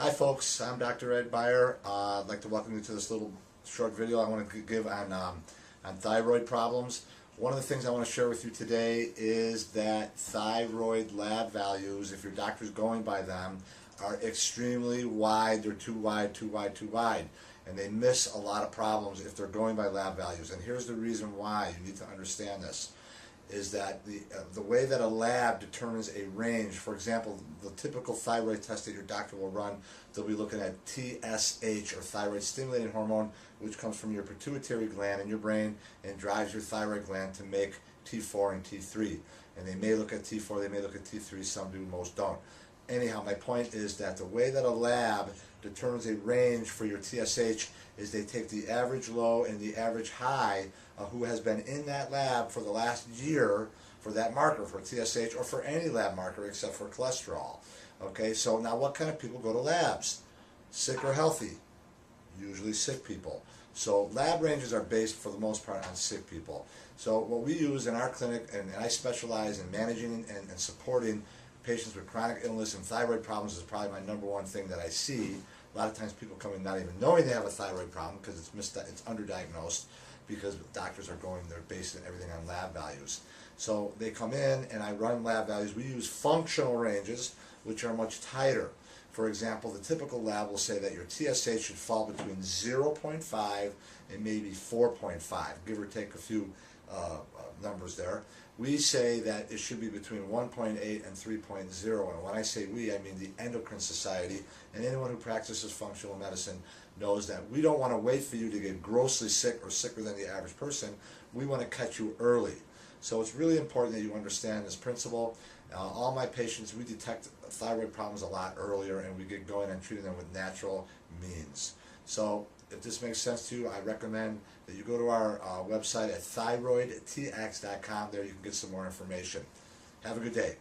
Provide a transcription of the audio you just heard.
Hi folks, I'm Dr. Ed Beyer. I'd like to welcome you to this little short video I want to give on thyroid problems. One of the things I want to share with you today is that thyroid lab values, if your doctor's going by them, are extremely wide. They're too wide, too wide, too wide. And they miss a lot of problems if they're going by lab values. And here's the reason why you need to understand this. Is that the way that a lab determines a range. For example, the typical thyroid test that your doctor will run, they'll be looking at TSH, or thyroid stimulating hormone, which comes from your pituitary gland in your brain and drives your thyroid gland to make T4 and T3. And they may look at T4, they may look at T3, some do, most don't. Anyhow, my point is that the way that a lab determines a range for your TSH is they take the average low and the average high who has been in that lab for the last year for that marker, for TSH or for any lab marker except for cholesterol. Okay, so now what kind of people go to labs? Sick or healthy? Usually sick people. So lab ranges are based for the most part on sick people. So what we use in our clinic, and I specialize in managing and supporting patients with chronic illness and thyroid problems, is probably my number one thing that I see. A lot of times people come in not even knowing they have a thyroid problem because it's underdiagnosed, because doctors are they're basing everything on lab values. So they come in and I run lab values. We use functional ranges, which are much tighter. For example, the typical lab will say that your TSH should fall between 0.5 and maybe 4.5, give or take a few numbers there. We say that it should be between 1.8 and 3.0, and when I say we, I mean the Endocrine Society, and anyone who practices functional medicine knows that we don't want to wait for you to get grossly sick or sicker than the average person. We want to catch you early. So it's really important that you understand this principle. All my patients, we detect thyroid problems a lot earlier, and we get going and treating them with natural means. So if this makes sense to you, I recommend that you go to our website at thyroidtx.com. There you can get some more information. Have a good day.